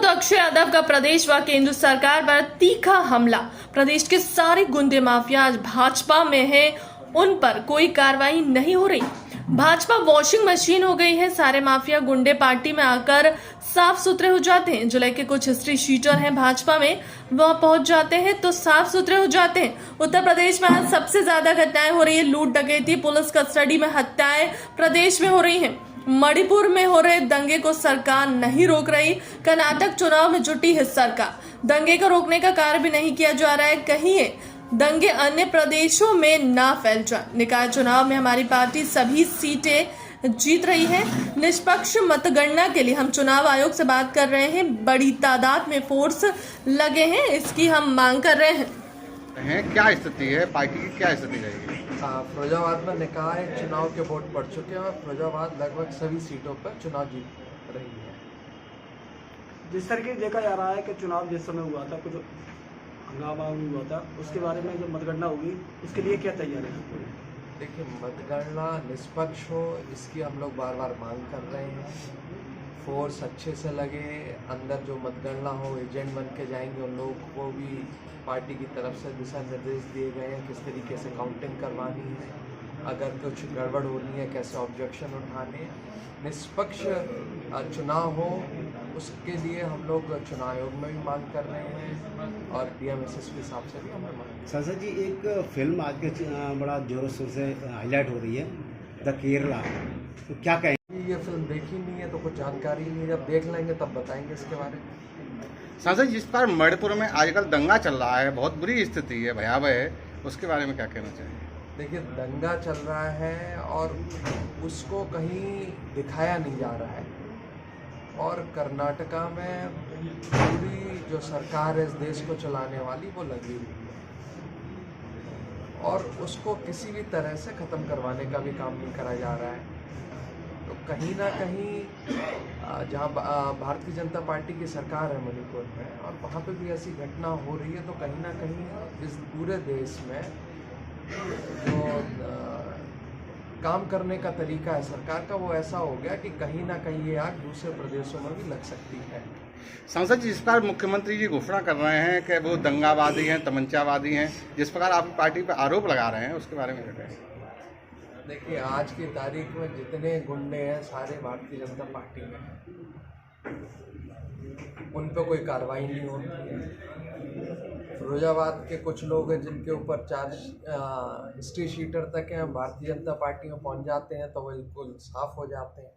तो अक्षय यादव का प्रदेश व केंद्र सरकार पर तीखा हमला। प्रदेश के सारे गुंडे माफिया आज भाजपा में है, उन पर कोई कार्रवाई नहीं हो रही। भाजपा वॉशिंग मशीन हो गई है। सारे माफिया गुंडे पार्टी में आकर साफ सुथरे हो जाते हैं। जुलाई के कुछ हिस्ट्री शीटर हैं भाजपा में, वह पहुंच जाते हैं तो साफ सुथरे हो जाते हैं। उत्तर प्रदेश में आज सबसे ज्यादा घटनाएं हो रही है। लूट, डकैती, पुलिस कस्टडी में हत्याएं प्रदेश में हो रही हैं। मणिपुर में हो रहे दंगे को सरकार नहीं रोक रही। कर्नाटक चुनाव में जुटी है सरकार, दंगे को रोकने का कार्य भी नहीं किया जा रहा है। कहीं दंगे अन्य प्रदेशों में ना फैल जाए। निकाय चुनाव में हमारी पार्टी सभी सीटें जीत रही है। निष्पक्ष मतगणना के लिए हम चुनाव आयोग से बात कर रहे हैं। बड़ी तादाद में फोर्स लगे हैं, इसकी हम मांग कर रहे हैं। क्या स्थिति है, पार्टी की क्या स्थिति रहेगी? फिरोजाबाद में निकाय चुनाव के वोट पड़ चुके हैं और फिरोजाबाद लगभग सभी सीटों पर चुनाव जीत रही है। जिस तरीके से देखा जा रहा है कि चुनाव जिस समय हुआ था, कुछ हंगामा हुआ था, उसके बारे में जो मतगणना होगी उसके लिए क्या तैयारी है? देखिए, मतगणना निष्पक्ष हो, इसकी हम लोग बार बार मांग कर रहे हैं। फोर्स अच्छे से लगे, अंदर जो मतगणना हो एजेंट बन के जाएंगे, उन लोगों को भी पार्टी की तरफ से दिशा निर्देश दिए गए हैं किस तरीके से काउंटिंग करवानी है, अगर कुछ गड़बड़ होनी है कैसे ऑब्जेक्शन उठाने हैं। निष्पक्ष चुनाव हो, उसके लिए हम लोग चुनाव आयोग में भी मांग कर रहे हैं और DMSSP साहब से भी हमें मांग। संसद जी, एक फिल्म आज के बड़ा जोरों शोर से हाईलाइट हो रही है, द केरला, तो क्या कहेंगे? ये फिल्म देखी नहीं है तो कुछ जानकारी नहीं है, जब देख लेंगे तब बताएंगे इसके बारे में। सांसद, जिस पर मणिपुर में आजकल दंगा चल रहा है, बहुत बुरी स्थिति है, भयावह है, उसके बारे में क्या कहना चाहिए? देखिए, दंगा चल रहा है और उसको कहीं दिखाया नहीं जा रहा है और कर्नाटका में पूरी जो सरकार है इस देश को चलाने वाली वो लगी हुई है और उसको किसी भी तरह से ख़त्म करवाने का भी काम नहीं करा जा रहा है। तो कहीं ना कहीं जहाँ भारतीय जनता पार्टी की सरकार है मणिपुर में और वहाँ पे भी ऐसी घटना हो रही है, तो कहीं ना कहीं इस पूरे देश में जो काम करने का तरीका है सरकार का वो ऐसा हो गया कि कहीं ना कहीं ये आग दूसरे प्रदेशों में भी लग सकती है। सांसद जी, इस पर मुख्यमंत्री जी घोषणा कर रहे हैं कि वो दंगावादी हैं, तमंचावादी हैं, जिस प्रकार आप पार्टी पर आरोप लगा रहे हैं, उसके बारे में क्या कहें? देखिए, आज की तारीख में जितने गुंडे हैं सारे भारतीय जनता पार्टी में हैं, उन पर कोई कार्रवाई नहीं होती है। फिरोजाबाद के कुछ लोग हैं जिनके ऊपर हिस्ट्री शीटर तक हैं, भारतीय जनता पार्टी में पहुंच जाते हैं तो वो बिल्कुल साफ हो जाते हैं।